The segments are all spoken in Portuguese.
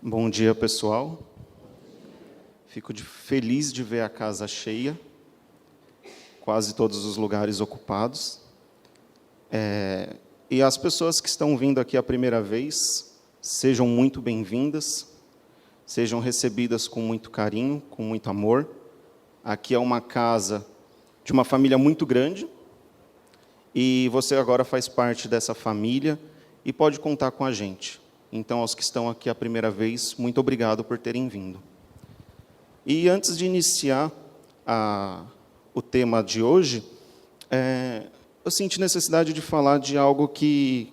Bom dia, pessoal. Fico feliz de ver a casa cheia, quase todos os lugares ocupados. E as pessoas que estão vindo aqui a primeira vez, sejam muito bem-vindas, sejam recebidas com muito carinho, com muito amor. Aqui é uma casa de uma família muito grande, e você agora faz parte dessa família e pode contar com a gente. Então, aos que estão aqui a primeira vez, muito obrigado por terem vindo. E antes de iniciar o tema de hoje, eu senti necessidade de falar de algo que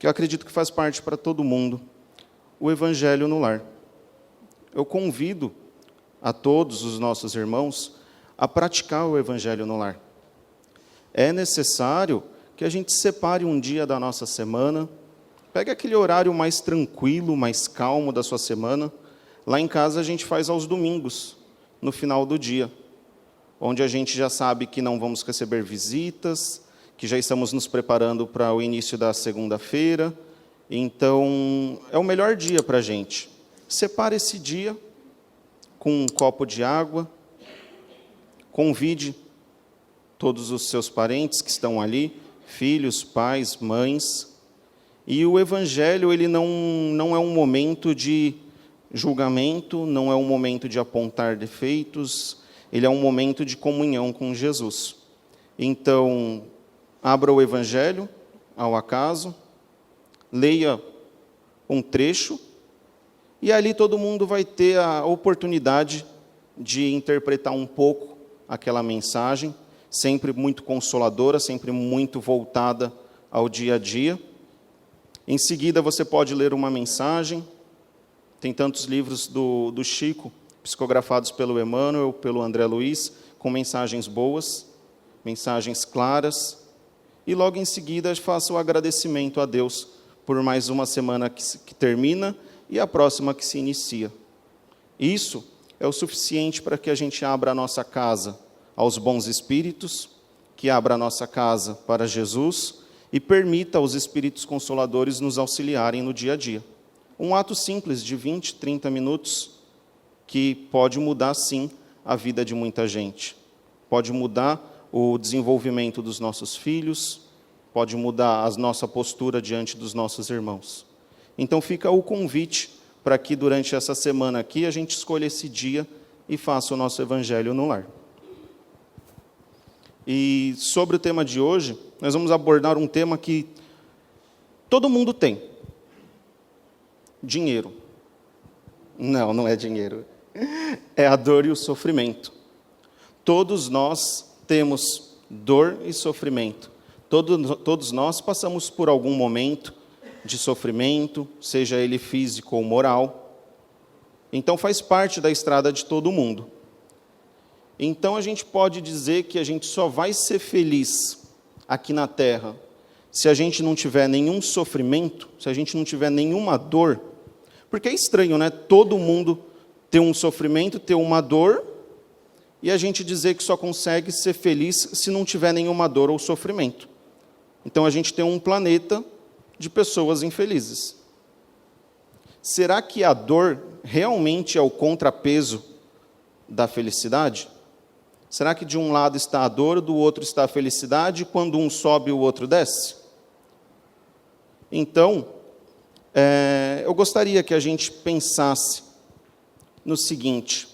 eu acredito que faz parte para todo mundo, o Evangelho no lar. Eu convido a todos os nossos irmãos a praticar o Evangelho no lar. É necessário que a gente separe um dia da nossa semana, pegue aquele horário mais tranquilo, mais calmo da sua semana. Lá em casa a gente faz aos domingos, no final do dia, onde a gente já sabe que não vamos receber visitas, que já estamos nos preparando para o início da segunda-feira. Então, é o melhor dia para a gente. Separe esse dia com um copo de água, convide todos os seus parentes que estão ali, filhos, pais, mães. E o Evangelho, ele não é um momento de julgamento, não é um momento de apontar defeitos, ele é um momento de comunhão com Jesus. Então, abra o Evangelho ao acaso, leia um trecho, e ali todo mundo vai ter a oportunidade de interpretar um pouco aquela mensagem, sempre muito consoladora, sempre muito voltada ao dia a dia. Em seguida, você pode ler uma mensagem. Tem tantos livros do Chico, psicografados pelo Emmanuel, pelo André Luiz, com mensagens boas, mensagens claras. E logo em seguida, faça o agradecimento a Deus por mais uma semana que termina e a próxima que se inicia. Isso é o suficiente para que a gente abra a nossa casa aos bons espíritos, que abra a nossa casa para Jesus, e permita aos Espíritos Consoladores nos auxiliarem no dia a dia. Um ato simples de 20, 30 minutos, que pode mudar, sim, a vida de muita gente. Pode mudar o desenvolvimento dos nossos filhos, pode mudar a nossa postura diante dos nossos irmãos. Então fica o convite para que durante essa semana aqui a gente escolha esse dia e faça o nosso Evangelho no lar. E sobre o tema de hoje, nós vamos abordar um tema que todo mundo tem. Dinheiro. Não é dinheiro. É a dor e o sofrimento. Todos nós temos dor e sofrimento. Todos nós passamos por algum momento de sofrimento, seja ele físico ou moral. Então faz parte da estrada de todo mundo. Então, a gente pode dizer que a gente só vai ser feliz aqui na Terra se a gente não tiver nenhum sofrimento, se a gente não tiver nenhuma dor. Porque é estranho, né? Todo mundo ter um sofrimento, ter uma dor, e a gente dizer que só consegue ser feliz se não tiver nenhuma dor ou sofrimento. Então, a gente tem um planeta de pessoas infelizes. Será que a dor realmente é o contrapeso da felicidade? Será que de um lado está a dor, do outro está a felicidade, e quando um sobe, o outro desce? Então, eu gostaria que a gente pensasse no seguinte: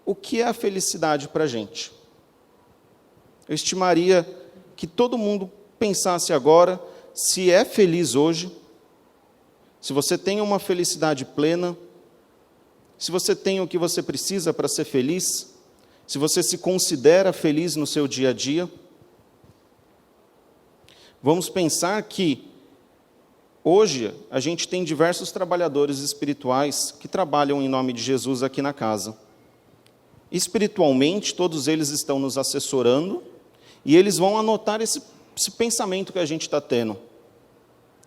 o que é a felicidade para a gente? Eu estimaria que todo mundo pensasse agora se é feliz hoje, se você tem uma felicidade plena, se você tem o que você precisa para ser feliz, se você se considera feliz no seu dia a dia. Vamos pensar que hoje a gente tem diversos trabalhadores espirituais que trabalham em nome de Jesus aqui na casa. Espiritualmente, todos eles estão nos assessorando e eles vão anotar esse pensamento que a gente está tendo.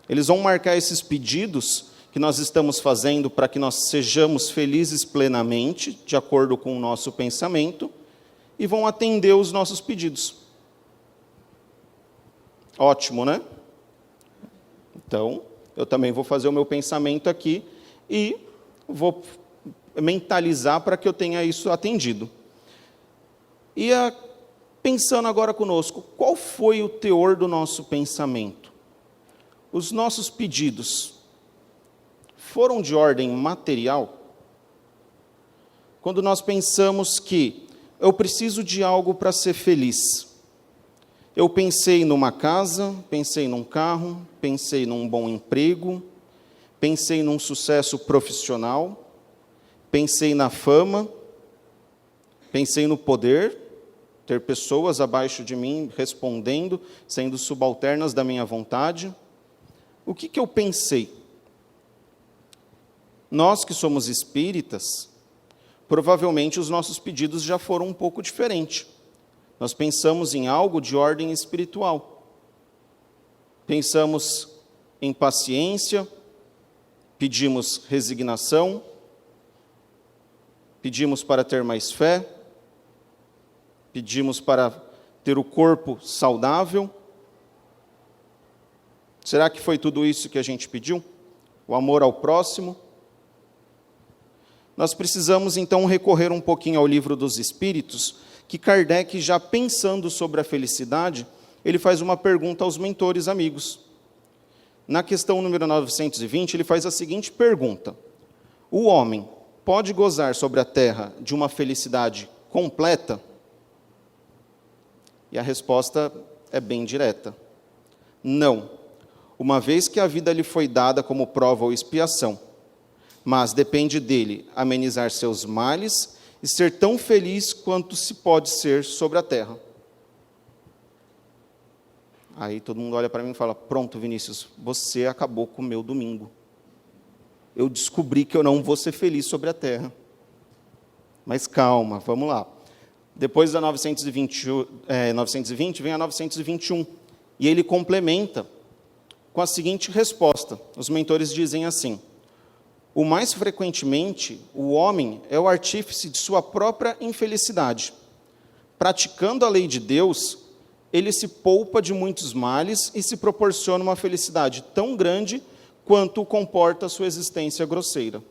Eles vão marcar esses pedidos que nós estamos fazendo para que nós sejamos felizes plenamente, de acordo com o nosso pensamento, e vão atender os nossos pedidos. Ótimo, né? Então, eu também vou fazer o meu pensamento aqui, e vou mentalizar para que eu tenha isso atendido. E pensando agora conosco, qual foi o teor do nosso pensamento? Os nossos pedidos foram de ordem material? Quando nós pensamos que eu preciso de algo para ser feliz, eu pensei numa casa, pensei num carro, pensei num bom emprego, pensei num sucesso profissional, pensei na fama, pensei no poder, ter pessoas abaixo de mim respondendo, sendo subalternas da minha vontade. O que eu pensei? Nós que somos espíritas, provavelmente os nossos pedidos já foram um pouco diferentes. Nós pensamos em algo de ordem espiritual. Pensamos em paciência, pedimos resignação, pedimos para ter mais fé, pedimos para ter o corpo saudável. Será que foi tudo isso que a gente pediu? O amor ao próximo? Nós precisamos, então, recorrer um pouquinho ao Livro dos Espíritos, que Kardec, já pensando sobre a felicidade, ele faz uma pergunta aos mentores amigos. Na questão número 920, ele faz a seguinte pergunta: o homem pode gozar sobre a terra de uma felicidade completa? E a resposta é bem direta: não, uma vez que a vida lhe foi dada como prova ou expiação, mas depende dele amenizar seus males e ser tão feliz quanto se pode ser sobre a terra. Aí todo mundo olha para mim e fala: pronto, Vinícius, você acabou com o meu domingo. Eu descobri que eu não vou ser feliz sobre a terra. Mas calma, vamos lá. Depois da 920, vem a 921. E ele complementa com a seguinte resposta. Os mentores dizem assim: o mais frequentemente, o homem é o artífice de sua própria infelicidade. Praticando a lei de Deus, ele se poupa de muitos males e se proporciona uma felicidade tão grande quanto comporta a sua existência grosseira.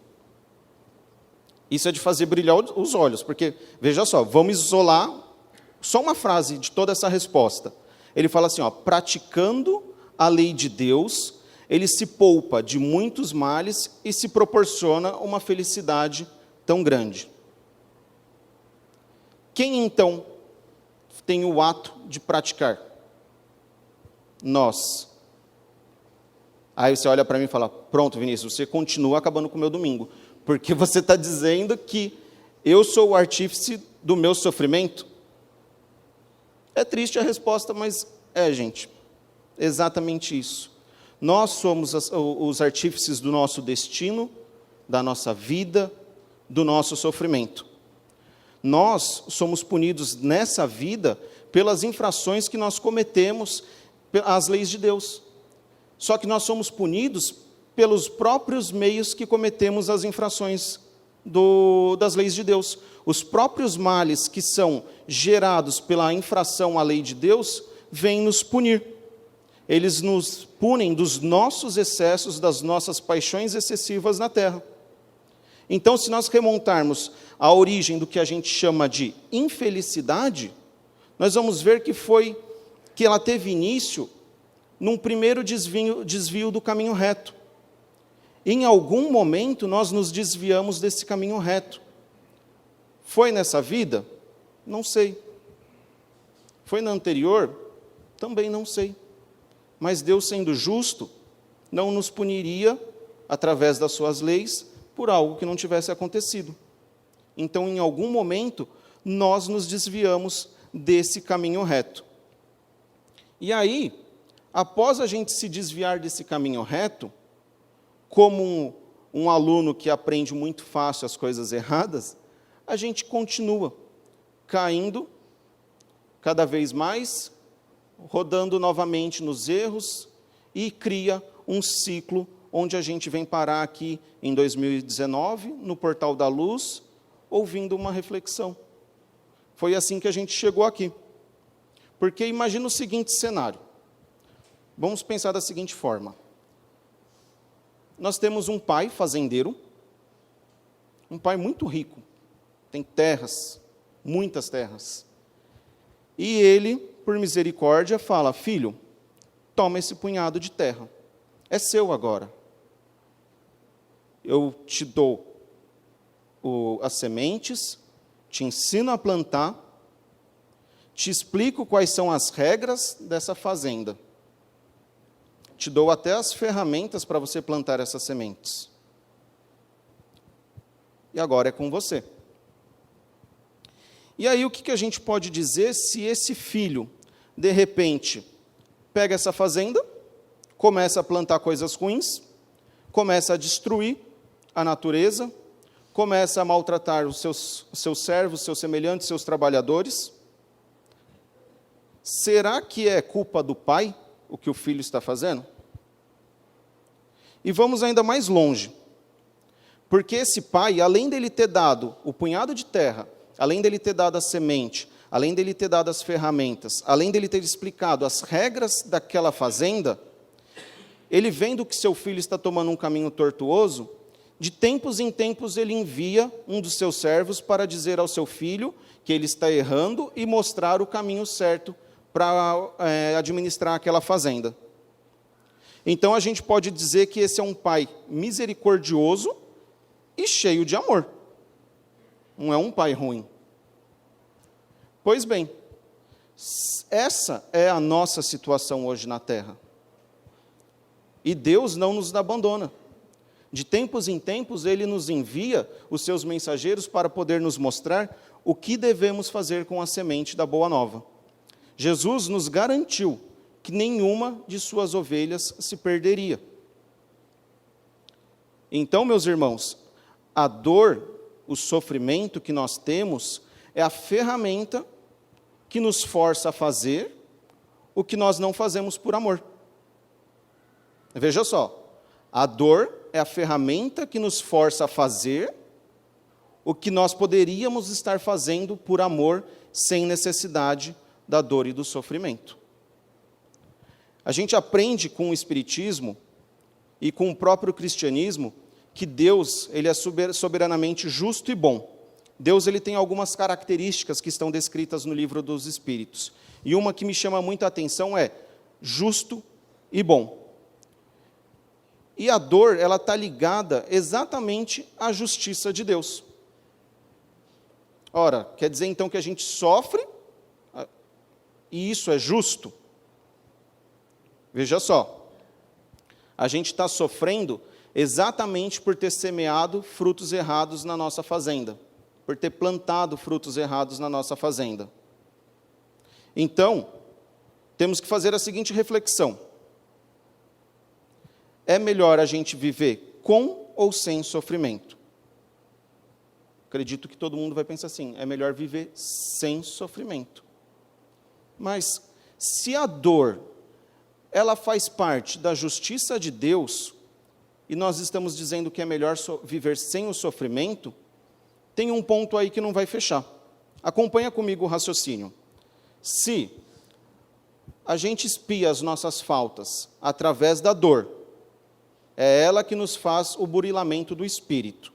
Isso é de fazer brilhar os olhos, porque, veja só, vamos isolar só uma frase de toda essa resposta. Ele fala assim, praticando a lei de Deus, ele se poupa de muitos males e se proporciona uma felicidade tão grande. Quem, então, tem o ato de praticar? Nós. Aí você olha para mim e fala: pronto, Vinícius, você continua acabando com o meu domingo, porque você está dizendo que eu sou o artífice do meu sofrimento? É triste a resposta, mas gente, exatamente isso. Nós somos os artífices do nosso destino, da nossa vida, do nosso sofrimento. Nós somos punidos nessa vida pelas infrações que nós cometemos às leis de Deus. Só que nós somos punidos pelos próprios meios que cometemos as infrações das leis de Deus. Os próprios males que são gerados pela infração à lei de Deus vêm nos punir. Eles nos punem dos nossos excessos, das nossas paixões excessivas na terra. Então, se nós remontarmos à origem do que a gente chama de infelicidade, nós vamos ver que ela teve início num primeiro desvio do caminho reto. Em algum momento, nós nos desviamos desse caminho reto. Foi nessa vida? Não sei. Foi na anterior? Também não sei. Mas Deus, sendo justo, não nos puniria, através das suas leis, por algo que não tivesse acontecido. Então, em algum momento, nós nos desviamos desse caminho reto. E após a gente se desviar desse caminho reto, como um aluno que aprende muito fácil as coisas erradas, a gente continua caindo cada vez mais, rodando novamente nos erros, e cria um ciclo onde a gente vem parar aqui em 2019, no Portal da Luz, ouvindo uma reflexão. Foi assim que a gente chegou aqui. Porque imagina o seguinte cenário. Vamos pensar da seguinte forma. Nós temos um pai fazendeiro, Um pai muito rico, tem terras, muitas terras. E ele, por misericórdia, fala: filho, toma esse punhado de terra, é seu agora. Eu te dou as sementes, te ensino a plantar, te explico quais são as regras dessa fazenda. Te dou até as ferramentas para você plantar essas sementes. E agora é com você. E aí o que a gente pode dizer se esse filho, de repente, pega essa fazenda, começa a plantar coisas ruins, começa a destruir a natureza, começa a maltratar os seus servos, seus semelhantes, seus trabalhadores? Será que é culpa do pai o que o filho está fazendo? E vamos ainda mais longe, porque esse pai, além dele ter dado o punhado de terra, além dele ter dado a semente, além dele ter dado as ferramentas, além dele ter explicado as regras daquela fazenda, ele vendo que seu filho está tomando um caminho tortuoso, de tempos em tempos ele envia um dos seus servos para dizer ao seu filho que ele está errando e mostrar o caminho certo para administrar aquela fazenda. Então a gente pode dizer que esse é um pai misericordioso e cheio de amor. Não é um pai ruim. Pois bem, essa é a nossa situação hoje na terra. E Deus não nos abandona. De tempos em tempos, Ele nos envia os seus mensageiros para poder nos mostrar o que devemos fazer com a semente da Boa Nova. Jesus nos garantiu que nenhuma de suas ovelhas se perderia. Então, meus irmãos, a dor, o sofrimento que nós temos é a ferramenta que nos força a fazer o que nós não fazemos por amor. Veja só, a dor é a ferramenta que nos força a fazer o que nós poderíamos estar fazendo por amor, sem necessidade da dor e do sofrimento. A gente aprende com o Espiritismo e com o próprio cristianismo que Deus, ele é soberanamente justo e bom. Deus, ele tem algumas características que estão descritas no livro dos Espíritos. E uma que me chama muita atenção é justo e bom. E a dor, ela está ligada exatamente à justiça de Deus. Ora, quer dizer então que a gente sofre, e isso é justo? Veja só, a gente está sofrendo exatamente por ter semeado frutos errados na nossa fazenda, por ter plantado frutos errados na nossa fazenda. Então, temos que fazer a seguinte reflexão: é melhor a gente viver com ou sem sofrimento? Acredito que todo mundo vai pensar assim: é melhor viver sem sofrimento. Mas, se a dor, ela faz parte da justiça de Deus, e nós estamos dizendo que é melhor viver sem o sofrimento, tem um ponto aí que não vai fechar. Acompanha comigo o raciocínio. Se a gente espia as nossas faltas através da dor, é ela que nos faz o burilamento do espírito.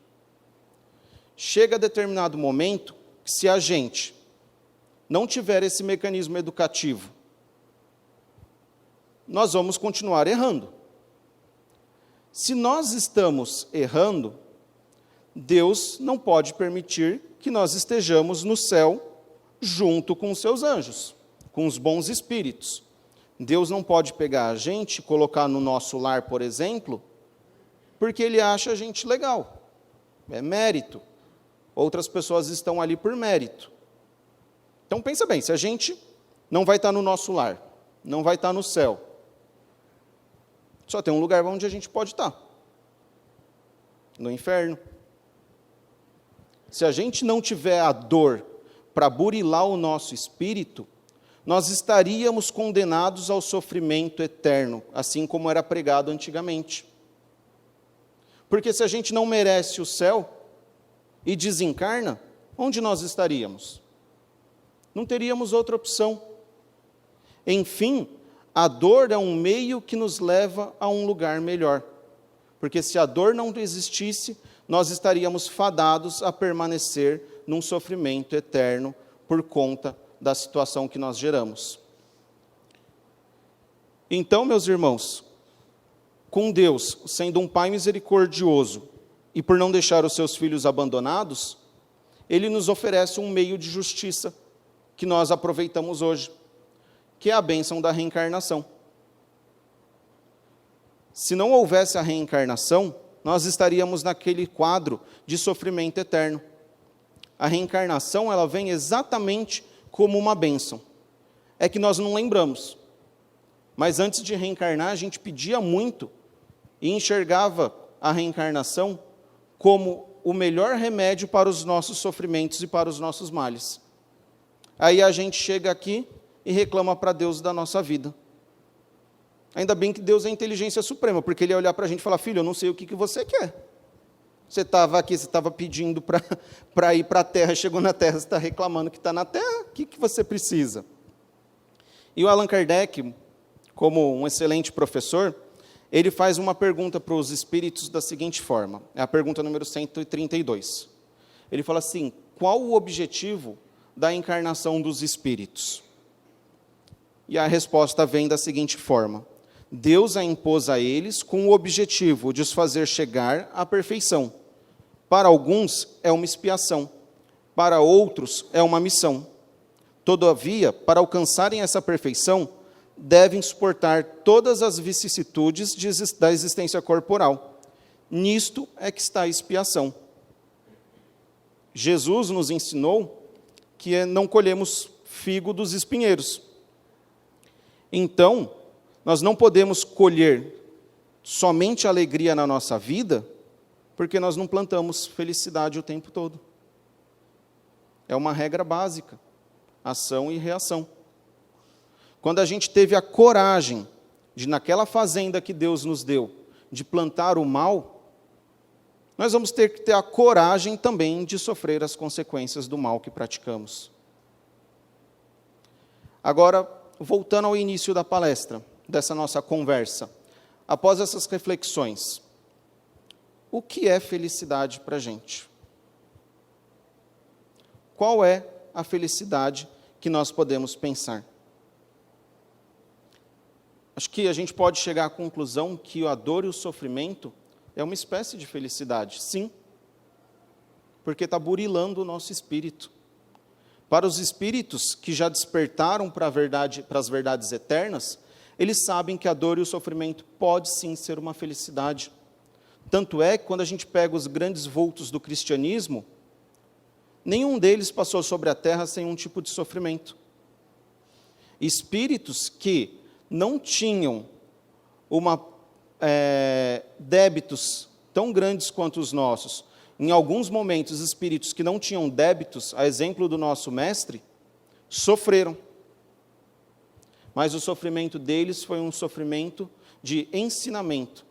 Chega a determinado momento que, se a gente não tiver esse mecanismo educativo, nós vamos continuar errando. Se nós estamos errando, Deus não pode permitir que nós estejamos no céu junto com os seus anjos, com os bons espíritos. Deus não pode pegar a gente e colocar no nosso lar, por exemplo, porque Ele acha a gente legal. É mérito. Outras pessoas estão ali por mérito. Então pensa bem, se a gente não vai estar no nosso lar, não vai estar no céu, só tem um lugar onde a gente pode estar: no inferno. Se a gente não tiver a dor para burilar o nosso espírito, nós estaríamos condenados ao sofrimento eterno, assim como era pregado antigamente. Porque se a gente não merece o céu e desencarna, onde nós estaríamos? Não teríamos outra opção. Enfim, a dor é um meio que nos leva a um lugar melhor. Porque se a dor não existisse, nós estaríamos fadados a permanecer num sofrimento eterno por conta da situação que nós geramos. Então, meus irmãos, com Deus sendo um Pai misericordioso e por não deixar os seus filhos abandonados, Ele nos oferece um meio de justiça que nós aproveitamos hoje, que é a bênção da reencarnação. Se não houvesse a reencarnação, nós estaríamos naquele quadro de sofrimento eterno. A reencarnação, ela vem exatamente como uma bênção. É que nós não lembramos. Mas antes de reencarnar, a gente pedia muito e enxergava a reencarnação como o melhor remédio para os nossos sofrimentos e para os nossos males. Aí a gente chega aqui e reclama para Deus da nossa vida. Ainda bem que Deus é a inteligência suprema, porque Ele ia olhar para a gente e falar: filho, eu não sei o que você quer. Você estava aqui, você estava pedindo para ir para a terra, chegou na terra, você está reclamando que está na terra, o que você precisa? E o Allan Kardec, como um excelente professor, ele faz uma pergunta para os espíritos da seguinte forma, é a pergunta número 132. Ele fala assim: qual o objetivo da encarnação dos espíritos? E a resposta vem da seguinte forma: Deus a impôs a eles com o objetivo de os fazer chegar à perfeição. Para alguns é uma expiação, para outros é uma missão. Todavia, para alcançarem essa perfeição, devem suportar todas as vicissitudes da existência corporal. Nisto é que está a expiação. Jesus nos ensinou que não colhemos figo dos espinheiros. Então, nós não podemos colher somente alegria na nossa vida, porque nós não plantamos felicidade o tempo todo. É uma regra básica, ação e reação. Quando a gente teve a coragem de, naquela fazenda que Deus nos deu, de plantar o mal, nós vamos ter que ter a coragem também de sofrer as consequências do mal que praticamos. Agora, voltando ao início da palestra, dessa nossa conversa, após essas reflexões, o que é felicidade para a gente? Qual é a felicidade que nós podemos pensar? Acho que a gente pode chegar à conclusão que a dor e o sofrimento é uma espécie de felicidade, sim, porque está burilando o nosso espírito. Para os espíritos que já despertaram para as verdades eternas, eles sabem que a dor e o sofrimento pode sim ser uma felicidade. Tanto é que quando a gente pega os grandes vultos do cristianismo, nenhum deles passou sobre a terra sem um tipo de sofrimento. Espíritos que não tinham débitos tão grandes quanto os nossos, em alguns momentos, espíritos que não tinham débitos, a exemplo do nosso mestre, sofreram. Mas o sofrimento deles foi um sofrimento de ensinamento,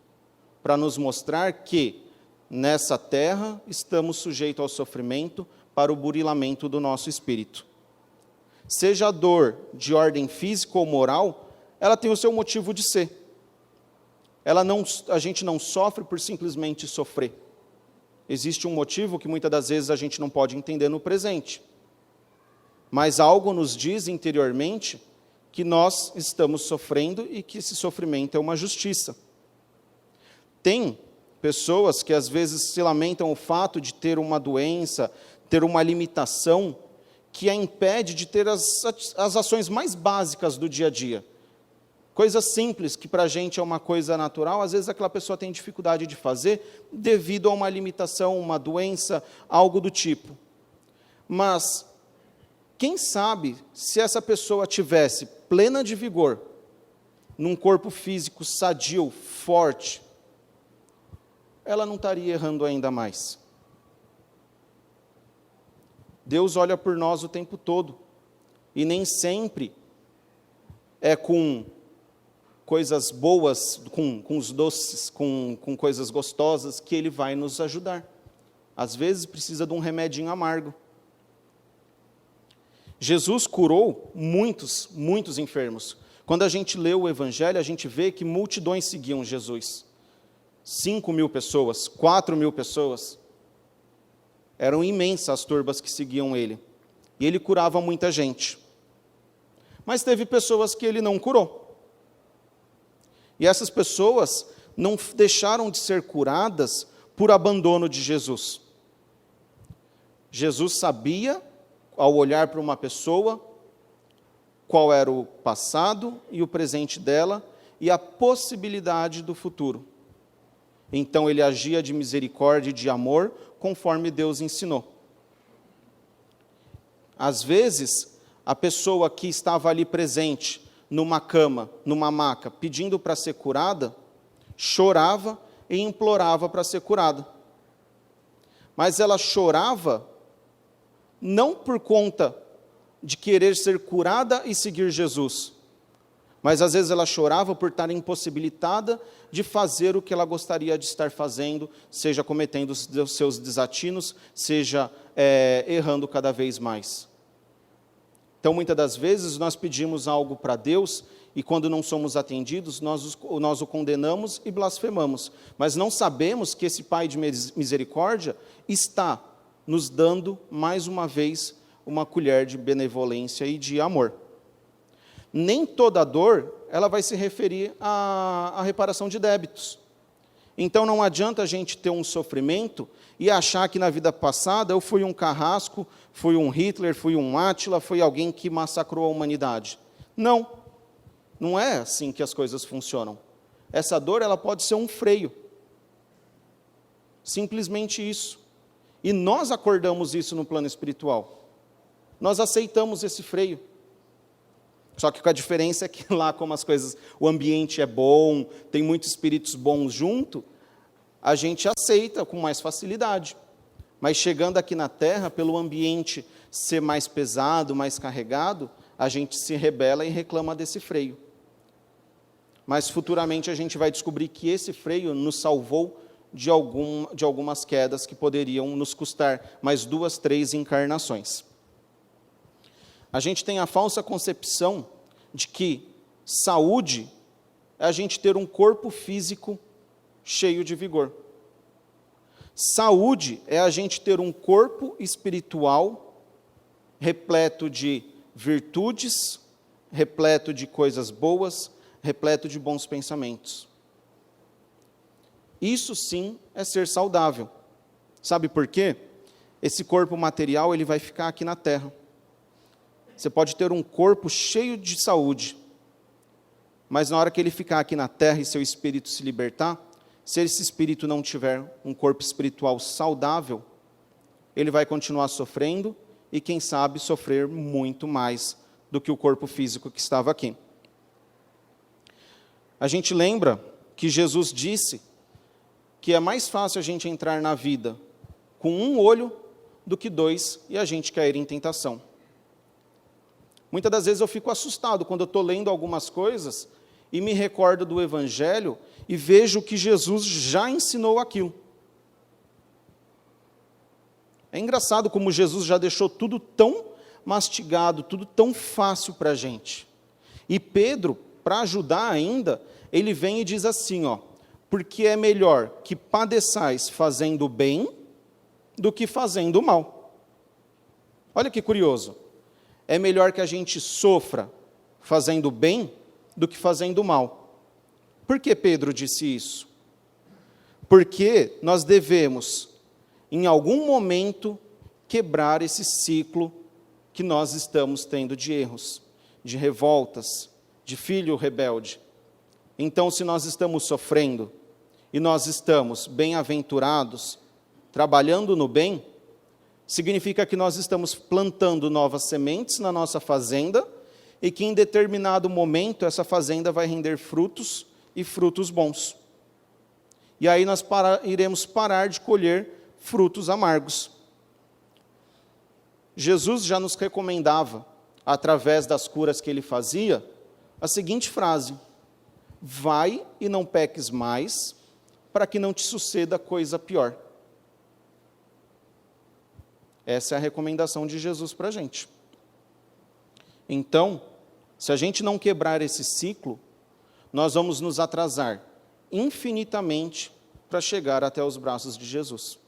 para nos mostrar que, nessa terra, estamos sujeitos ao sofrimento para o burilamento do nosso espírito. Seja a dor de ordem física ou moral, ela tem o seu motivo de ser. A gente não sofre por simplesmente sofrer. Existe um motivo que muitas das vezes a gente não pode entender no presente. Mas algo nos diz interiormente que nós estamos sofrendo e que esse sofrimento é uma justiça. Tem pessoas que às vezes se lamentam o fato de ter uma doença, ter uma limitação, que a impede de ter as ações mais básicas do dia a dia. Coisas simples, que para a gente é uma coisa natural, às vezes aquela pessoa tem dificuldade de fazer, devido a uma limitação, uma doença, algo do tipo. Mas, quem sabe, se essa pessoa tivesse plena de vigor, num corpo físico sadio, forte, ela não estaria errando ainda mais. Deus olha por nós o tempo todo, e nem sempre é com coisas boas, com os doces, com coisas gostosas, que Ele vai nos ajudar. Às vezes precisa de um remedinho amargo. Jesus curou muitos enfermos. Quando a gente lê o Evangelho, a gente vê que multidões seguiam Jesus. 5.000 pessoas, 4.000 pessoas. Eram imensas as turbas que seguiam ele. E ele curava muita gente. Mas teve pessoas que ele não curou. E essas pessoas não deixaram de ser curadas por abandono de Jesus. Jesus sabia, ao olhar para uma pessoa, qual era o passado e o presente dela e a possibilidade do futuro. Então ele agia de misericórdia e de amor, conforme Deus ensinou. Às vezes, a pessoa que estava ali presente, numa cama, numa maca, pedindo para ser curada, chorava e implorava para ser curada. Mas ela chorava não por conta de querer ser curada e seguir Jesus, mas às vezes ela chorava por estar impossibilitada de fazer o que ela gostaria de estar fazendo, seja cometendo os seus desatinos, seja errando cada vez mais. Então, muitas das vezes, nós pedimos algo para Deus, e quando não somos atendidos, nós o condenamos e blasfemamos. Mas não sabemos que esse Pai de misericórdia está nos dando, mais uma vez, uma colher de benevolência e de amor. Nem toda dor, ela vai se referir à reparação de débitos. Então, não adianta a gente ter um sofrimento e achar que na vida passada eu fui um carrasco, fui um Hitler, fui um Átila, fui alguém que massacrou a humanidade. Não, não é assim que as coisas funcionam. Essa dor, ela pode ser um freio. Simplesmente isso. E nós acordamos isso no plano espiritual. Nós aceitamos esse freio. Só que a diferença é que lá, como as coisas, o ambiente é bom, tem muitos espíritos bons junto, a gente aceita com mais facilidade. Mas chegando aqui na Terra, pelo ambiente ser mais pesado, mais carregado, a gente se rebela e reclama desse freio. Mas futuramente a gente vai descobrir que esse freio nos salvou de algumas quedas que poderiam nos custar mais 2, 3 encarnações. A gente tem a falsa concepção de que saúde é a gente ter um corpo físico cheio de vigor. Saúde é a gente ter um corpo espiritual repleto de virtudes, repleto de coisas boas, repleto de bons pensamentos. Isso sim é ser saudável. Sabe por quê? Esse corpo material, ele vai ficar aqui na Terra. Você pode ter um corpo cheio de saúde, mas na hora que ele ficar aqui na Terra e seu espírito se libertar, se esse espírito não tiver um corpo espiritual saudável, ele vai continuar sofrendo e, quem sabe, sofrer muito mais do que o corpo físico que estava aqui. A gente lembra que Jesus disse que é mais fácil a gente entrar na vida com um olho do que 2 e a gente cair em tentação. Muitas das vezes eu fico assustado quando eu estou lendo algumas coisas e me recordo do Evangelho e vejo que Jesus já ensinou aquilo. É engraçado como Jesus já deixou tudo tão mastigado, tudo tão fácil para a gente. E Pedro, para ajudar ainda, ele vem e diz assim, porque é melhor que padeçais fazendo bem do que fazendo mal. Olha que curioso. É melhor que a gente sofra fazendo bem do que fazendo mal. Por que Pedro disse isso? Porque nós devemos, em algum momento, quebrar esse ciclo que nós estamos tendo de erros, de revoltas, de filho rebelde. Então, se nós estamos sofrendo e nós estamos bem-aventurados, trabalhando no bem, significa que nós estamos plantando novas sementes na nossa fazenda e que em determinado momento essa fazenda vai render frutos e frutos bons. E aí nós iremos parar de colher frutos amargos. Jesus já nos recomendava, através das curas que ele fazia, a seguinte frase: vai e não peques mais, para que não te suceda coisa pior. Essa é a recomendação de Jesus para a gente. Então, se a gente não quebrar esse ciclo, nós vamos nos atrasar infinitamente para chegar até os braços de Jesus.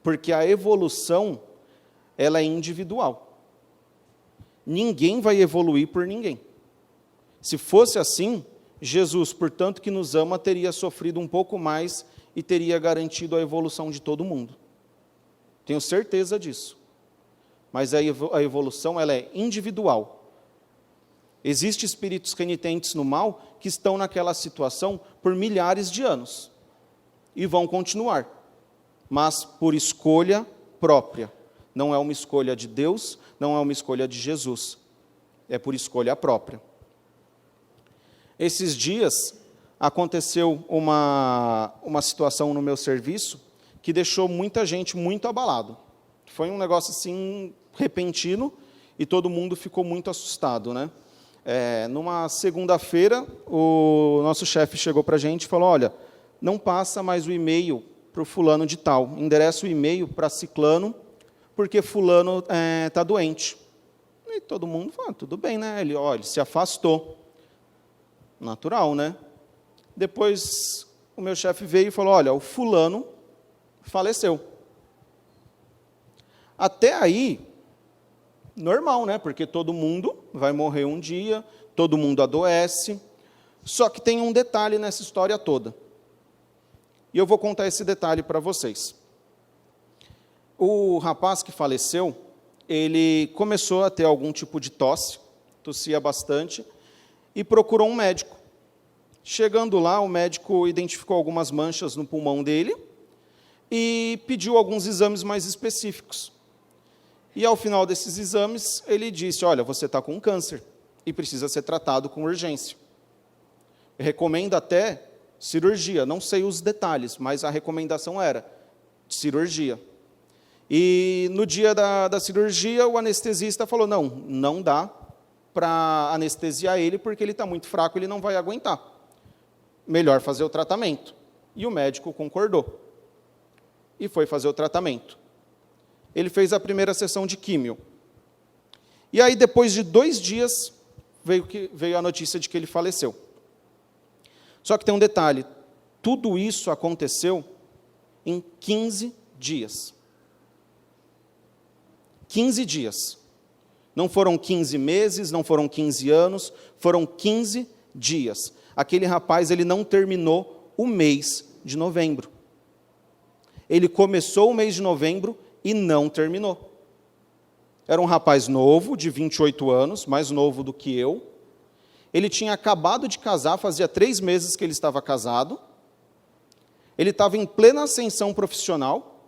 Porque a evolução, ela é individual. Ninguém vai evoluir por ninguém. Se fosse assim, Jesus, portanto que nos ama, teria sofrido um pouco mais e teria garantido a evolução de todo mundo. Tenho certeza disso. Mas a evolução, ela é individual. Existem espíritos renitentes no mal que estão naquela situação por milhares de anos e vão continuar, mas por escolha própria. Não é uma escolha de Deus, não é uma escolha de Jesus, é por escolha própria. Esses dias aconteceu uma situação no meu serviço que deixou muita gente muito abalado. Foi um negócio assim repentino e todo mundo ficou muito assustado, né? Numa segunda-feira, o nosso chefe chegou para a gente e falou: olha, não passa mais o e-mail para o fulano de tal, endereça o e-mail para ciclano, porque fulano está doente. E todo mundo falou: tudo bem, né? Ele se afastou. Natural, né? Depois, o meu chefe veio e falou: olha, o fulano faleceu. Até aí, normal, né? Porque todo mundo vai morrer um dia, todo mundo adoece. Só que tem um detalhe nessa história toda. E eu vou contar esse detalhe para vocês. O rapaz que faleceu, ele começou a ter algum tipo de tosse, tossia bastante, e procurou um médico. Chegando lá, o médico identificou algumas manchas no pulmão dele e pediu alguns exames mais específicos. E, ao final desses exames, ele disse: olha, você está com câncer e precisa ser tratado com urgência. Recomenda até cirurgia, não sei os detalhes, mas a recomendação era cirurgia. E, no dia da cirurgia, o anestesista falou: não dá para anestesiar ele, porque ele está muito fraco, ele não vai aguentar. Melhor fazer o tratamento. E o médico concordou. E foi fazer o tratamento. Ele fez a primeira sessão de químio. E aí, depois de 2 dias, veio a notícia de que ele faleceu. Só que tem um detalhe: tudo isso aconteceu em 15 dias. 15 dias. Não foram 15 meses, não foram 15 anos, foram 15 dias. Aquele rapaz, ele não terminou o mês de novembro. Ele começou o mês de novembro e não terminou. Era um rapaz novo, de 28 anos, mais novo do que eu. Ele tinha acabado de casar, fazia 3 meses que ele estava casado. Ele estava em plena ascensão profissional.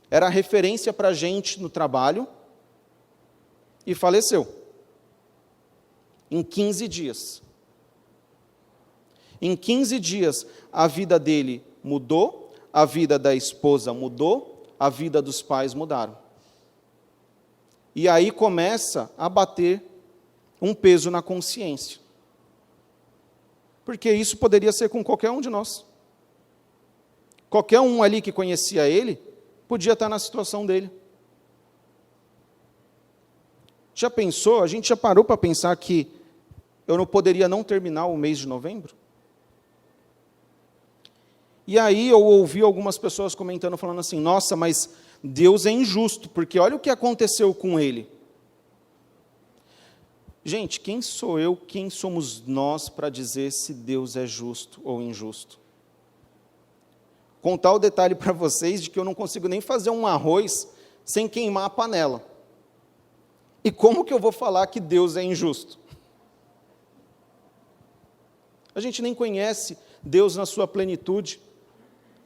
Era referência para a gente no trabalho. E faleceu. Em 15 dias. Em 15 dias, a vida dele mudou, a vida da esposa mudou, a vida dos pais mudaram. E aí começa a bater um peso na consciência. Porque isso poderia ser com qualquer um de nós. Qualquer um ali que conhecia ele, podia estar na situação dele. Já pensou? A gente já parou para pensar que eu não poderia não terminar o mês de novembro? E aí eu ouvi algumas pessoas comentando, falando assim: nossa, mas Deus é injusto, porque olha o que aconteceu com ele. Gente, quem sou eu, quem somos nós para dizer se Deus é justo ou injusto? Contar o detalhe para vocês de que eu não consigo nem fazer um arroz sem queimar a panela. E como que eu vou falar que Deus é injusto? A gente nem conhece Deus na sua plenitude.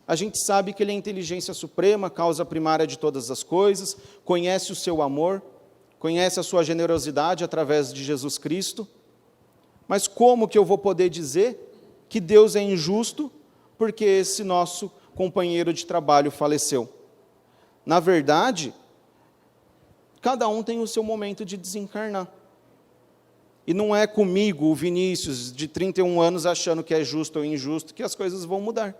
A gente sabe que Ele é a inteligência suprema, causa primária de todas as coisas, conhece o seu amor, conhece a sua generosidade através de Jesus Cristo. Mas como que eu vou poder dizer que Deus é injusto porque esse nosso companheiro de trabalho faleceu? Na verdade, cada um tem o seu momento de desencarnar. E não é comigo, o Vinícius, de 31 anos, achando que é justo ou injusto, que as coisas vão mudar.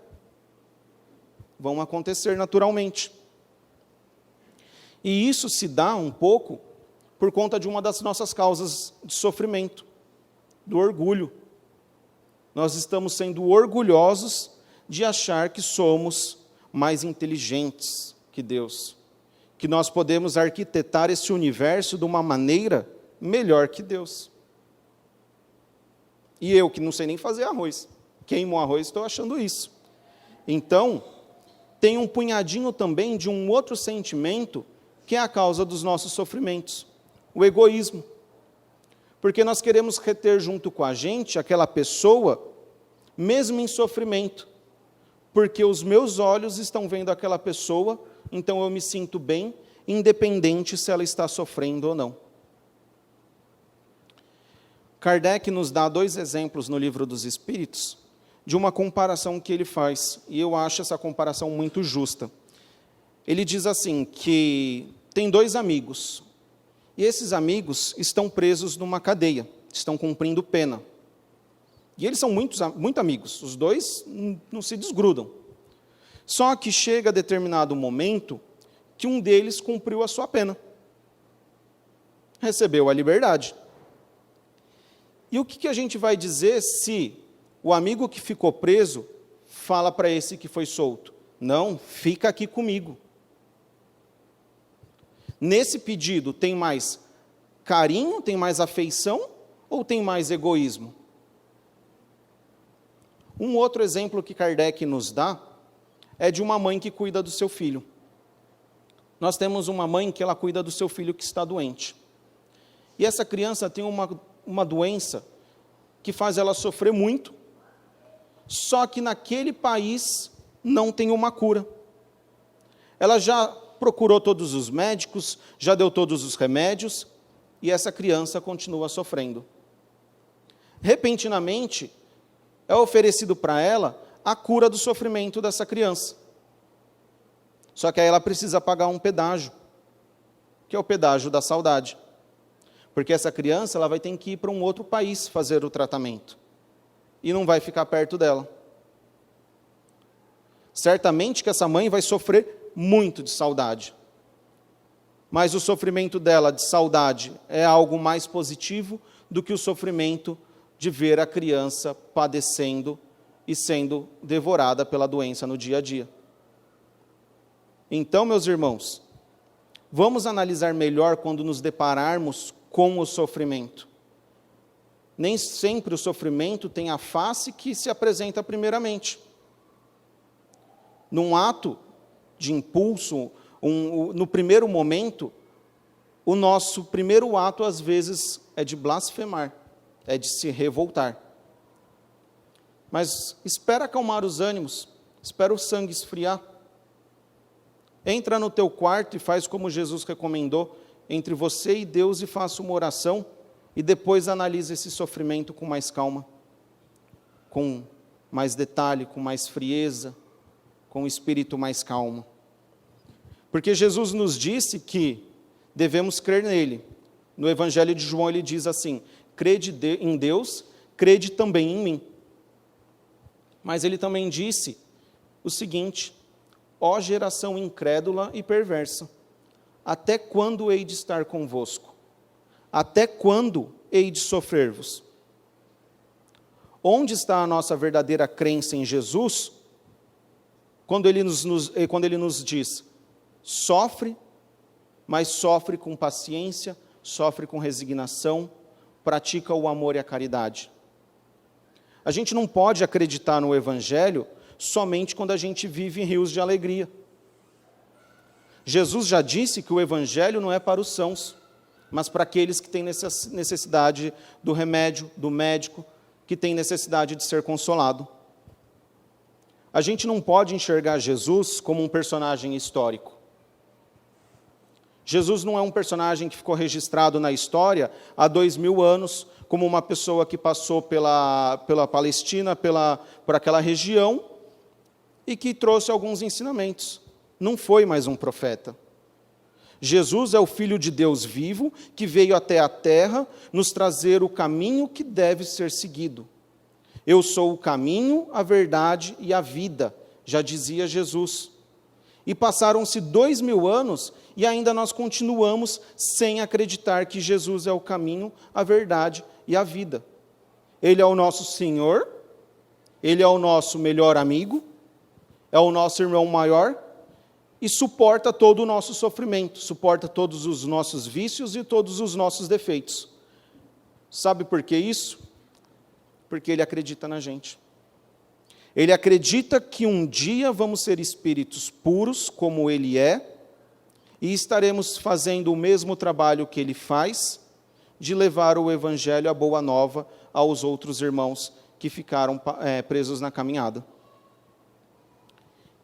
Vão acontecer naturalmente. E isso se dá um pouco por conta de uma das nossas causas de sofrimento, do orgulho. nós estamos sendo orgulhosos de achar que somos mais inteligentes que Deus, que nós podemos arquitetar esse universo de uma maneira melhor que Deus. E eu, que não sei nem fazer arroz, queimo arroz, estou achando isso. Então, tem um punhadinho também de um outro sentimento que é a causa dos nossos sofrimentos, o egoísmo. Porque nós queremos reter junto com a gente aquela pessoa, mesmo em sofrimento, porque os meus olhos estão vendo aquela pessoa, então eu me sinto bem, independente se ela está sofrendo ou não. Kardec nos dá 2 exemplos no Livro dos Espíritos, de uma comparação que ele faz, e eu acho essa comparação muito justa. Ele diz assim, que tem 2 amigos, e esses amigos estão presos numa cadeia, estão cumprindo pena. E eles são muito amigos, os 2 não se desgrudam. Só que chega a determinado momento que um deles cumpriu a sua pena. Recebeu a liberdade. E o que a gente vai dizer se o amigo que ficou preso fala para esse que foi solto? Não, fica aqui comigo. Nesse pedido tem mais carinho, tem mais afeição ou tem mais egoísmo? Um outro exemplo que Kardec nos dá é de uma mãe que cuida do seu filho. Nós temos uma mãe que ela cuida do seu filho que está doente. E essa criança tem uma doença que faz ela sofrer muito, só que naquele país não tem uma cura. Ela já procurou todos os médicos, já deu todos os remédios, e essa criança continua sofrendo. Repentinamente, é oferecido para ela a cura do sofrimento dessa criança. Só que aí ela precisa pagar um pedágio, que é o pedágio da saudade. Porque essa criança ela vai ter que ir para um outro país fazer o tratamento. E não vai ficar perto dela. Certamente que essa mãe vai sofrer muito de saudade. Mas o sofrimento dela de saudade é algo mais positivo do que o sofrimento de ver a criança padecendo e sendo devorada pela doença no dia a dia. Então, meus irmãos, vamos analisar melhor quando nos depararmos com o sofrimento. Nem sempre o sofrimento tem a face que se apresenta primeiramente. Num ato de impulso, no primeiro momento, o nosso primeiro ato, às vezes, é de blasfemar, é de se revoltar. Mas espera acalmar os ânimos, espera o sangue esfriar. Entra no teu quarto e faz como Jesus recomendou, entre você e Deus, e faça uma oração, e depois analisa esse sofrimento com mais calma, com mais detalhe, com mais frieza, com o espírito mais calmo. Porque Jesus nos disse que devemos crer nele. No Evangelho de João ele diz assim, crede em Deus, crede também em mim. Mas ele também disse o seguinte, ó geração incrédula e perversa, até quando hei de estar convosco? Até quando hei de sofrer-vos? Onde está a nossa verdadeira crença em Jesus? Quando ele nos diz, sofre, mas sofre com paciência, sofre com resignação, pratica o amor e a caridade. A gente não pode acreditar no Evangelho somente quando a gente vive em rios de alegria. Jesus já disse que o Evangelho não é para os sãos, mas para aqueles que têm necessidade do remédio, do médico, que têm necessidade de ser consolado. A gente não pode enxergar Jesus como um personagem histórico. Jesus não é um personagem que ficou registrado na história há 2000 anos, como uma pessoa que passou pela Palestina, por aquela região, e que trouxe alguns ensinamentos. Não foi mais um profeta. Jesus é o Filho de Deus vivo, que veio até a terra nos trazer o caminho que deve ser seguido. Eu sou o caminho, a verdade e a vida, já dizia Jesus. E passaram-se 2000 anos e ainda nós continuamos sem acreditar que Jesus é o caminho, a verdade e a vida. Ele é o nosso Senhor, Ele é o nosso melhor amigo, é o nosso irmão maior e suporta todo o nosso sofrimento, suporta todos os nossos vícios e todos os nossos defeitos. Sabe por que isso? Porque Ele acredita na gente. Ele acredita que um dia vamos ser espíritos puros, como Ele é, e estaremos fazendo o mesmo trabalho que Ele faz, de levar o Evangelho, a boa nova, aos outros irmãos que ficaram presos na caminhada.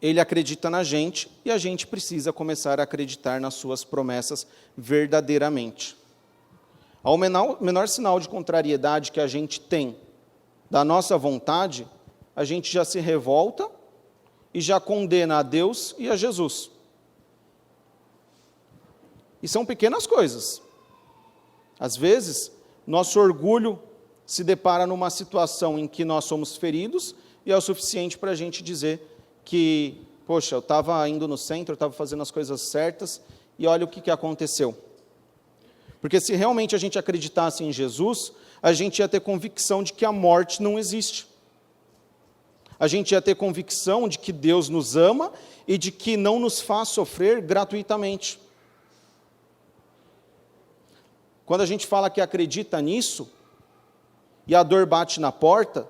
Ele acredita na gente e a gente precisa começar a acreditar nas suas promessas verdadeiramente. Ao menor sinal de contrariedade que a gente tem da nossa vontade, a gente já se revolta e já condena a Deus e a Jesus. E são pequenas coisas. Às vezes, nosso orgulho se depara numa situação em que nós somos feridos e é o suficiente para a gente dizer que, poxa, eu estava indo no centro, eu estava fazendo as coisas certas e olha o que aconteceu. Porque se realmente a gente acreditasse em Jesus, a gente ia ter convicção de que a morte não existe. A gente ia ter convicção de que Deus nos ama e de que não nos faz sofrer gratuitamente. Quando a gente fala que acredita nisso, e a dor bate na porta,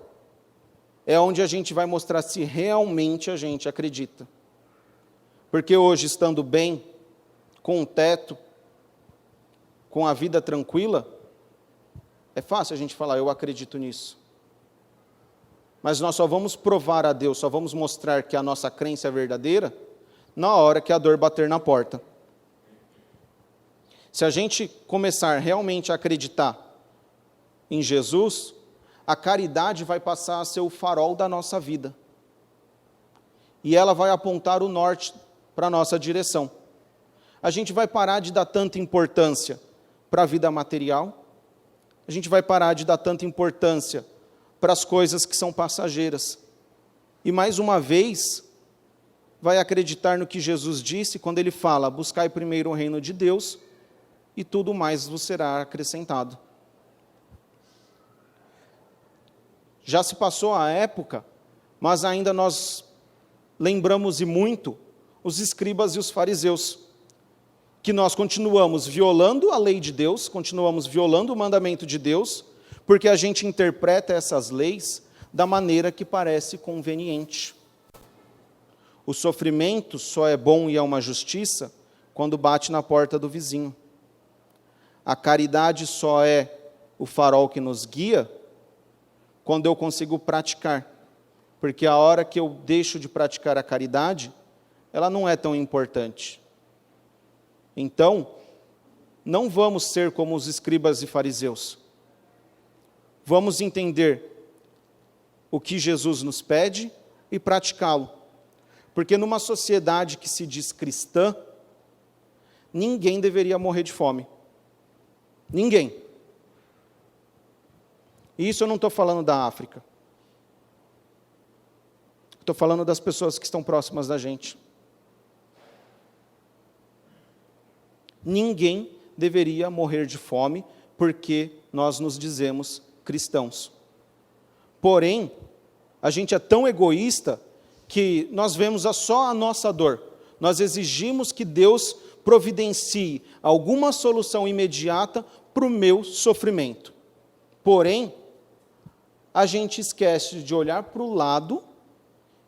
é onde a gente vai mostrar se realmente a gente acredita. Porque hoje, estando bem, com um teto, com a vida tranquila, é fácil a gente falar, eu acredito nisso. Mas nós só vamos provar a Deus, só vamos mostrar que a nossa crença é verdadeira, na hora que a dor bater na porta. Se a gente começar realmente a acreditar em Jesus, a caridade vai passar a ser o farol da nossa vida. E ela vai apontar o norte para a nossa direção. A gente vai parar de dar tanta importância para a vida material, a gente vai parar de dar tanta importância para as coisas que são passageiras. E mais uma vez, vai acreditar no que Jesus disse quando Ele fala, buscai primeiro o reino de Deus, e tudo mais vos será acrescentado. Já se passou a época, mas ainda nós lembramos e muito os escribas e os fariseus, que nós continuamos violando a lei de Deus, continuamos violando o mandamento de Deus, porque a gente interpreta essas leis da maneira que parece conveniente. O sofrimento só é bom e é uma justiça quando bate na porta do vizinho. A caridade só é o farol que nos guia quando eu consigo praticar. Porque a hora que eu deixo de praticar a caridade, ela não é tão importante. Então, não vamos ser como os escribas e fariseus. Vamos entender o que Jesus nos pede e praticá-lo. Porque numa sociedade que se diz cristã, ninguém deveria morrer de fome. Ninguém. E isso eu não estou falando da África. Estou falando das pessoas que estão próximas da gente. Ninguém deveria morrer de fome porque nós nos dizemos cristãos. Porém, a gente é tão egoísta que nós vemos só a nossa dor. Nós exigimos que Deus providencie alguma solução imediata para o meu sofrimento. Porém, a gente esquece de olhar para o lado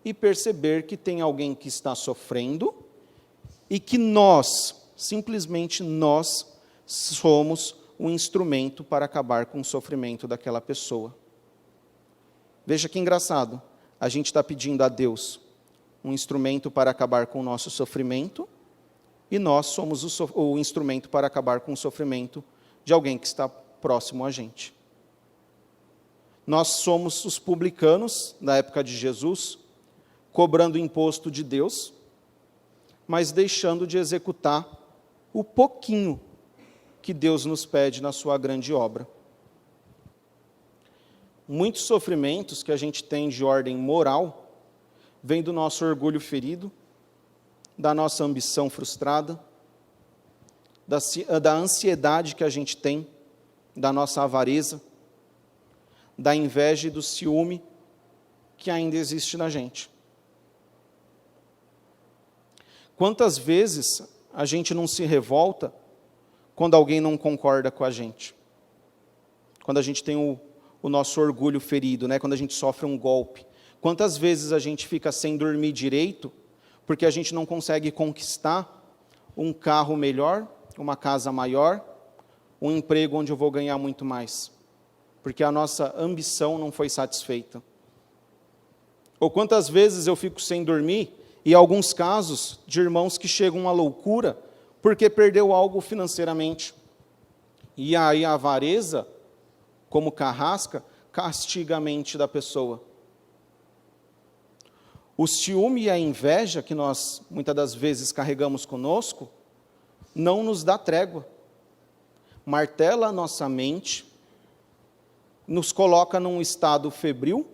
e perceber que tem alguém que está sofrendo e que nós, simplesmente nós, somos um instrumento para acabar com o sofrimento daquela pessoa. Veja que engraçado, a gente está pedindo a Deus um instrumento para acabar com o nosso sofrimento e nós somos o instrumento para acabar com o sofrimento de alguém que está próximo a gente. Nós somos os publicanos, da época de Jesus, cobrando imposto de Deus, mas deixando de executar o pouquinho que Deus nos pede na sua grande obra. Muitos sofrimentos que a gente tem de ordem moral, vêm do nosso orgulho ferido, da nossa ambição frustrada, da ansiedade que a gente tem, da nossa avareza, da inveja e do ciúme que ainda existe na gente. Quantas vezes a gente não se revolta quando alguém não concorda com a gente? Quando a gente tem o nosso orgulho ferido, né? Quando a gente sofre um golpe. Quantas vezes a gente fica sem dormir direito porque a gente não consegue conquistar um carro melhor, uma casa maior, um emprego onde eu vou ganhar muito mais, porque a nossa ambição não foi satisfeita. Ou quantas vezes eu fico sem dormir, e alguns casos de irmãos que chegam à loucura porque perdeu algo financeiramente. E aí a avareza, como carrasca, castiga a mente da pessoa. O ciúme e a inveja que nós, muitas das vezes, carregamos conosco, não nos dá trégua. Martela a nossa mente, nos coloca num estado febril,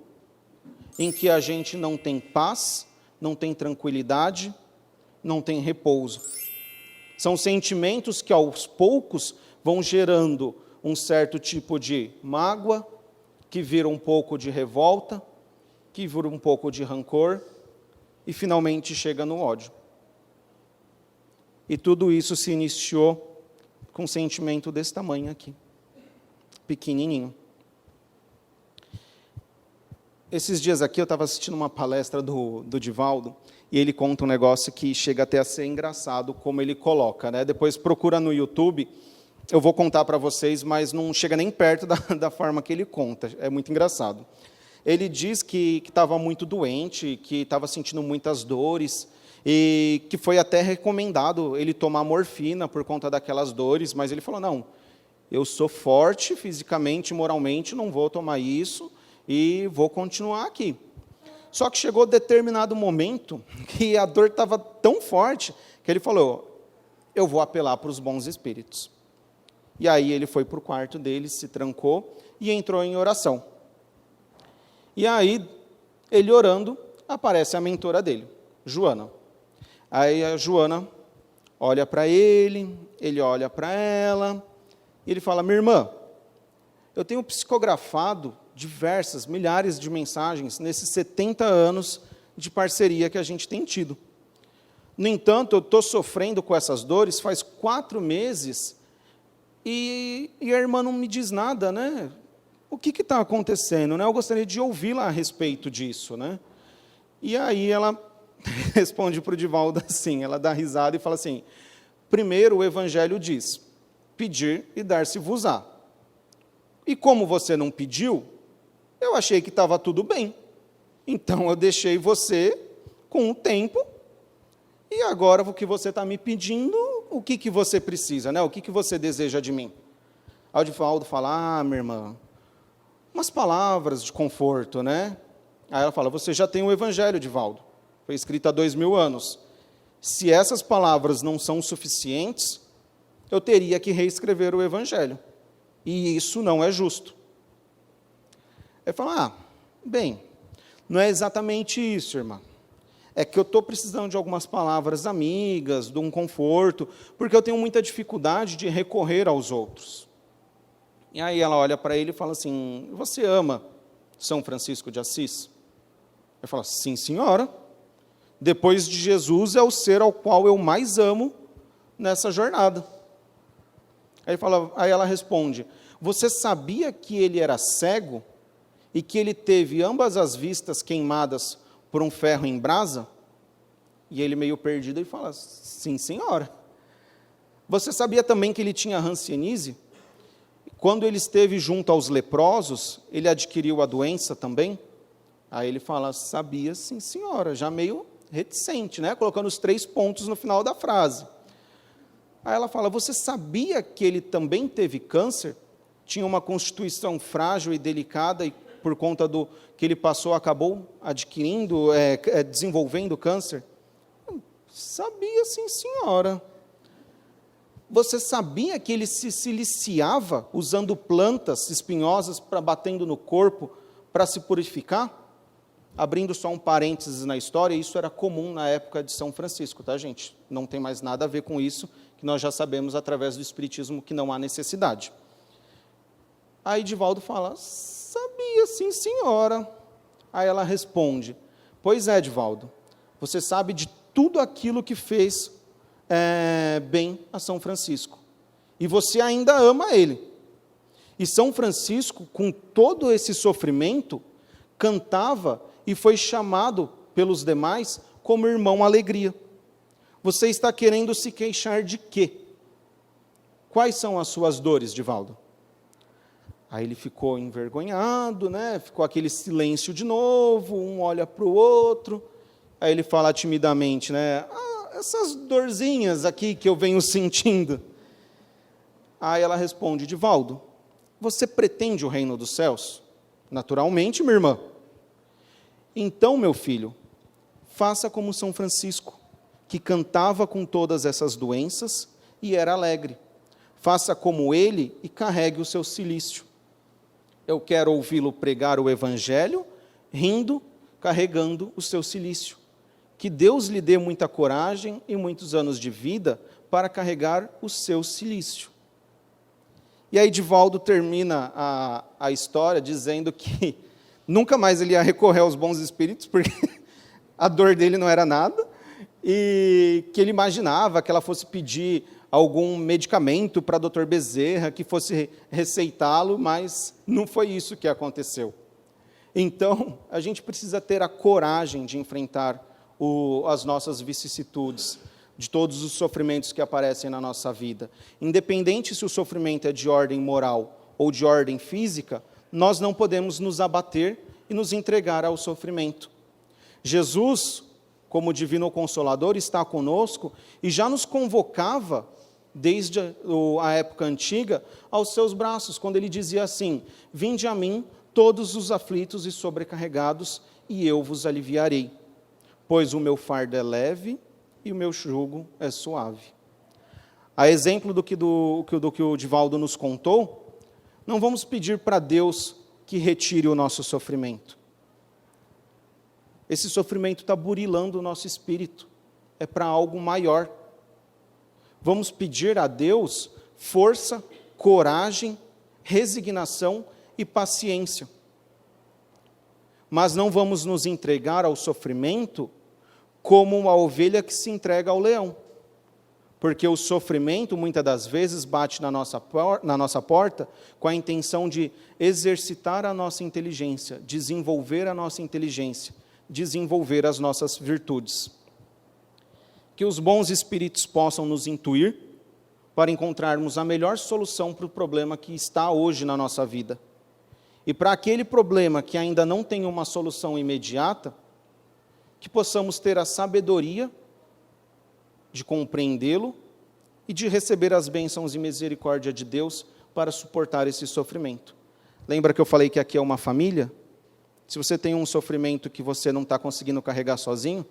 em que a gente não tem paz, não tem tranquilidade, não tem repouso. São sentimentos que, aos poucos, vão gerando um certo tipo de mágoa, que vira um pouco de revolta, que vira um pouco de rancor, e finalmente chega no ódio. E tudo isso se iniciou com um sentimento desse tamanho aqui, pequenininho. Esses dias aqui eu estava assistindo uma palestra do Divaldo, e ele conta um negócio que chega até a ser engraçado, como ele coloca, né? Depois procura no YouTube, eu vou contar para vocês, mas não chega nem perto da forma que ele conta, é muito engraçado. Ele diz que estava muito doente, que estava sentindo muitas dores, e que foi até recomendado ele tomar morfina por conta daquelas dores, mas ele falou, não, eu sou forte fisicamente, moralmente, não vou tomar isso, e vou continuar aqui. Só que chegou determinado momento que a dor estava tão forte que ele falou, eu vou apelar para os bons espíritos. E aí ele foi para o quarto dele, se trancou e entrou em oração. E aí, ele orando, aparece a mentora dele, Joana. Aí a Joana olha para ele olha para ela, e ele fala, minha irmã, eu tenho psicografado diversas, milhares de mensagens nesses 70 anos de parceria que a gente tem tido. No entanto, eu estou sofrendo com essas dores faz 4 meses e a irmã não me diz nada, né? O que está acontecendo, né? Eu gostaria de ouvi-la a respeito disso, né? E aí ela responde para o Divaldo assim, ela dá risada e fala assim, primeiro o Evangelho diz, pedir e dar-se-vos-á. E como você não pediu, eu achei que estava tudo bem. Então, eu deixei você com o tempo, e agora o que você está me pedindo, o que você precisa, né? O que você deseja de mim? Aí o Divaldo fala, minha irmã, umas palavras de conforto, né? Aí ela fala, você já tem o Evangelho, Divaldo, foi escrito há 2000 anos. Se essas palavras não são suficientes, eu teria que reescrever o Evangelho. E isso não é justo. Ele fala, bem, não é exatamente isso, irmã. É que eu estou precisando de algumas palavras amigas, de um conforto, porque eu tenho muita dificuldade de recorrer aos outros. E aí ela olha para ele e fala assim, você ama São Francisco de Assis? Ele fala, sim, senhora. Depois de Jesus, é o ser ao qual eu mais amo nessa jornada. Aí ela responde, você sabia que ele era cego e que ele teve ambas as vistas queimadas por um ferro em brasa? E ele meio perdido e fala, sim, senhora. Você sabia também que ele tinha hanseníase? Quando ele esteve junto aos leprosos, ele adquiriu a doença também? Aí ele fala, sabia, sim, senhora, já meio reticente, né? Colocando os 3 pontos no final da frase. Aí ela fala, você sabia que ele também teve câncer? Tinha uma constituição frágil e delicada, e por conta do que ele passou, acabou adquirindo, desenvolvendo câncer? Sabia, sim, senhora. Você sabia que ele se siliciava usando plantas espinhosas batendo no corpo para se purificar? Abrindo só um parênteses na história, isso era comum na época de São Francisco, tá, gente? Não tem mais nada a ver com isso, que nós já sabemos através do Espiritismo que não há necessidade. Aí Divaldo fala, sabia sim, senhora. Aí ela responde: pois é, Divaldo, você sabe de tudo aquilo que fez bem a São Francisco. E você ainda ama ele. E São Francisco, com todo esse sofrimento, cantava e foi chamado pelos demais como irmão alegria. Você está querendo se queixar de quê? Quais são as suas dores, Divaldo? Aí ele ficou envergonhado, ficou aquele silêncio de novo, um olha para o outro. Aí ele fala timidamente, essas dorzinhas aqui que eu venho sentindo. Aí ela responde: Divaldo, você pretende o reino dos céus? Naturalmente, minha irmã. Então, meu filho, faça como São Francisco, que cantava com todas essas doenças e era alegre. Faça como ele e carregue o seu cilício. Eu quero ouvi-lo pregar o Evangelho, rindo, carregando o seu cilício. Que Deus lhe dê muita coragem e muitos anos de vida para carregar o seu cilício. E aí Divaldo termina a história dizendo que nunca mais ele ia recorrer aos bons espíritos, porque a dor dele não era nada, e que ele imaginava que ela fosse pedir algum medicamento para Dr. Bezerra, que fosse receitá-lo, mas não foi isso que aconteceu. Então, a gente precisa ter a coragem de enfrentar as nossas vicissitudes, de todos os sofrimentos que aparecem na nossa vida. Independente se o sofrimento é de ordem moral ou de ordem física, nós não podemos nos abater e nos entregar ao sofrimento. Jesus, como Divino Consolador, está conosco e já nos convocava, desde a época antiga, aos seus braços, quando ele dizia assim: vinde a mim todos os aflitos e sobrecarregados, e eu vos aliviarei. Pois o meu fardo é leve e o meu jugo é suave. A exemplo do que o Divaldo nos contou, não vamos pedir para Deus que retire o nosso sofrimento. Esse sofrimento está burilando o nosso espírito, é para algo maior. Vamos pedir a Deus força, coragem, resignação e paciência. Mas não vamos nos entregar ao sofrimento como uma ovelha que se entrega ao leão. Porque o sofrimento, muitas das vezes, bate na nossa porta com a intenção de exercitar a nossa inteligência, desenvolver a nossa inteligência, desenvolver as nossas virtudes. Que os bons espíritos possam nos intuir para encontrarmos a melhor solução para o problema que está hoje na nossa vida. E para aquele problema que ainda não tem uma solução imediata, que possamos ter a sabedoria de compreendê-lo e de receber as bênçãos e misericórdia de Deus para suportar esse sofrimento. Lembra que eu falei que aqui é uma família? Se você tem um sofrimento que você não está conseguindo carregar sozinho,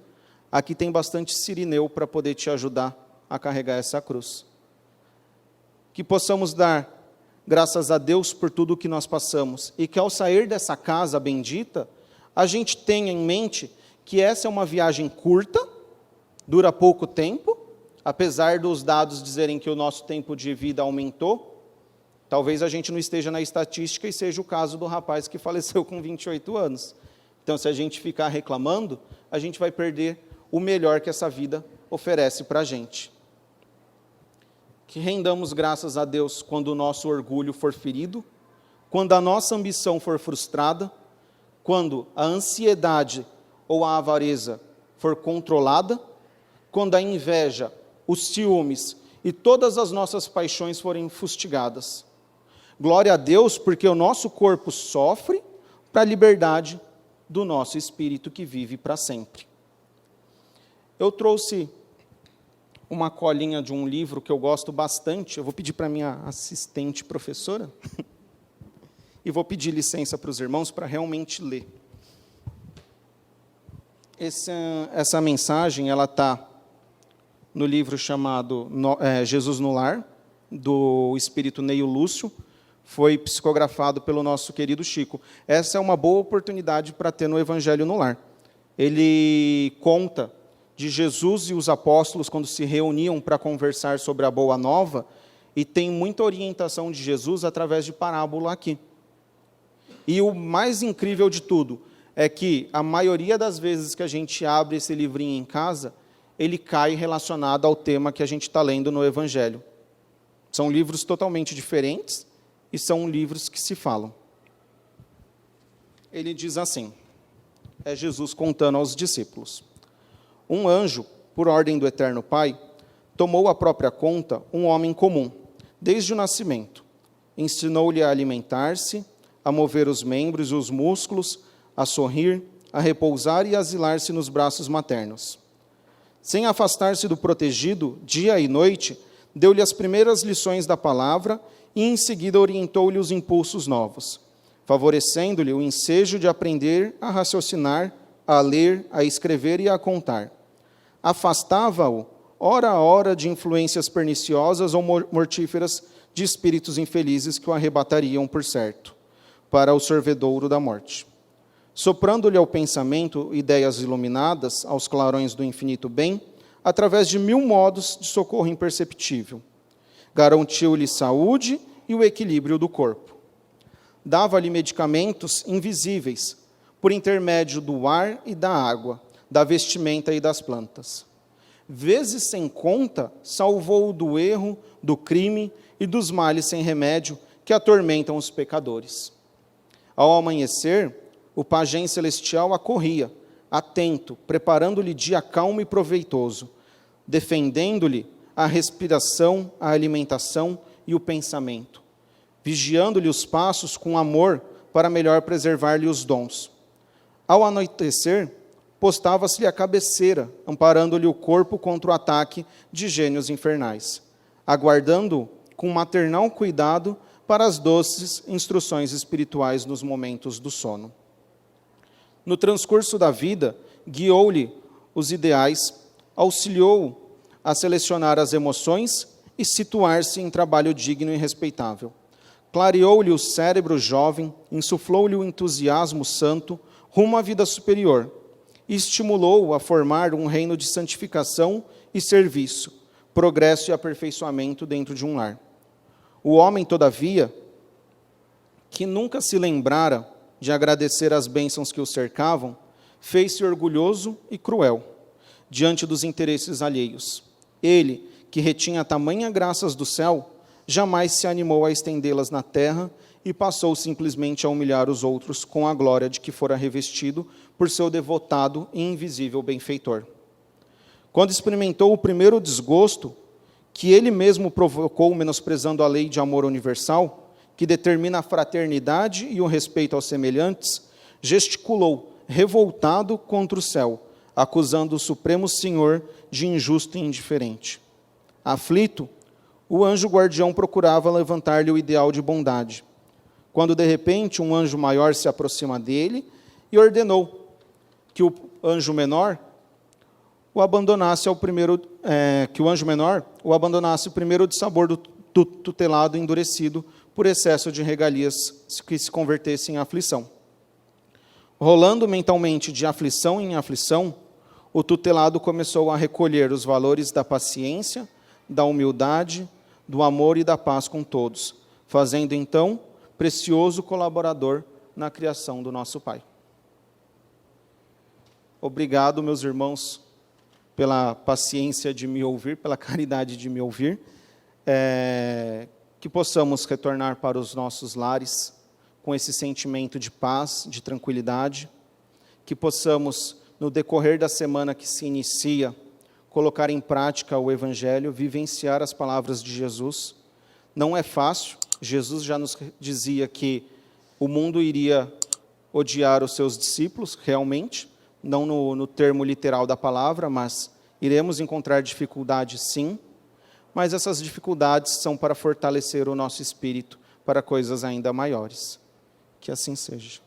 aqui tem bastante Cirineu para poder te ajudar a carregar essa cruz. Que possamos dar graças a Deus por tudo o que nós passamos, e que ao sair dessa casa bendita, a gente tenha em mente que essa é uma viagem curta, dura pouco tempo, apesar dos dados dizerem que o nosso tempo de vida aumentou. Talvez a gente não esteja na estatística e seja o caso do rapaz que faleceu com 28 anos. Então, se a gente ficar reclamando, a gente vai perder o melhor que essa vida oferece para a gente. Que rendamos graças a Deus quando o nosso orgulho for ferido, quando a nossa ambição for frustrada, quando a ansiedade ou a avareza for controlada, quando a inveja, os ciúmes e todas as nossas paixões forem fustigadas. Glória a Deus, porque o nosso corpo sofre para a liberdade do nosso espírito que vive para sempre. Eu trouxe uma colinha de um livro que eu gosto bastante, eu vou pedir para minha assistente professora, e vou pedir licença para os irmãos para realmente ler. Essa mensagem, ela está no livro chamado Jesus no Lar, do espírito Neio Lúcio, foi psicografado pelo nosso querido Chico. Essa é uma boa oportunidade para ter no Evangelho no Lar. Ele conta de Jesus e os apóstolos quando se reuniam para conversar sobre a Boa Nova, e tem muita orientação de Jesus através de parábola aqui. E o mais incrível de tudo é que a maioria das vezes que a gente abre esse livrinho em casa, ele cai relacionado ao tema que a gente está lendo no Evangelho. São livros totalmente diferentes e são livros que se falam. Ele diz assim, é Jesus contando aos discípulos. Um anjo, por ordem do Eterno Pai, tomou à própria conta um homem comum, desde o nascimento. Ensinou-lhe a alimentar-se, a mover os membros e os músculos, a sorrir, a repousar e a asilar-se nos braços maternos. Sem afastar-se do protegido, dia e noite, deu-lhe as primeiras lições da palavra e em seguida orientou-lhe os impulsos novos, favorecendo-lhe o ensejo de aprender a raciocinar, a ler, a escrever e a contar. Afastava-o, hora a hora, de influências perniciosas ou mortíferas de espíritos infelizes que o arrebatariam, por certo, para o sorvedouro da morte. Soprando-lhe ao pensamento ideias iluminadas aos clarões do infinito bem, através de 1000 modos de socorro imperceptível. Garantiu-lhe saúde e o equilíbrio do corpo. Dava-lhe medicamentos invisíveis, por intermédio do ar e da água, da vestimenta e das plantas. Vezes sem conta, salvou-o do erro, do crime e dos males sem remédio que atormentam os pecadores. Ao amanhecer, o pajem celestial acorria, atento, preparando-lhe dia calmo e proveitoso, defendendo-lhe a respiração, a alimentação e o pensamento, vigiando-lhe os passos com amor para melhor preservar-lhe os dons. Ao anoitecer, postava-se-lhe a cabeceira, amparando-lhe o corpo contra o ataque de gênios infernais, aguardando com maternal cuidado para as doces instruções espirituais nos momentos do sono. No transcurso da vida, guiou-lhe os ideais, auxiliou-o a selecionar as emoções e situar-se em trabalho digno e respeitável. Clareou-lhe o cérebro jovem, insuflou-lhe o entusiasmo santo rumo à vida superior, e estimulou-o a formar um reino de santificação e serviço, progresso e aperfeiçoamento dentro de um lar. O homem, todavia, que nunca se lembrara de agradecer as bênçãos que o cercavam, fez-se orgulhoso e cruel, diante dos interesses alheios. Ele, que retinha tamanha graças do céu, jamais se animou a estendê-las na terra e passou simplesmente a humilhar os outros com a glória de que fora revestido por seu devotado e invisível benfeitor. Quando experimentou o primeiro desgosto, que ele mesmo provocou menosprezando a lei de amor universal, que determina a fraternidade e o respeito aos semelhantes, gesticulou, revoltado contra o céu, acusando o Supremo Senhor de injusto e indiferente. Aflito, o anjo guardião procurava levantar-lhe o ideal de bondade, quando de repente um anjo maior se aproxima dele e ordenou que o anjo menor o abandonasse o primeiro de sabor do tutelado endurecido por excesso de regalias que se convertesse em aflição. Rolando mentalmente de aflição em aflição, o tutelado começou a recolher os valores da paciência, da humildade, do amor e da paz com todos, fazendo então precioso colaborador na criação do nosso Pai. Obrigado, meus irmãos, pela paciência de me ouvir, pela caridade de me ouvir, que possamos retornar para os nossos lares com esse sentimento de paz, de tranquilidade, que possamos, no decorrer da semana que se inicia, colocar em prática o Evangelho, vivenciar as palavras de Jesus. Não é fácil, Jesus já nos dizia que o mundo iria odiar os seus discípulos, realmente, não no termo literal da palavra, mas iremos encontrar dificuldades sim, mas essas dificuldades são para fortalecer o nosso espírito para coisas ainda maiores. Que assim seja.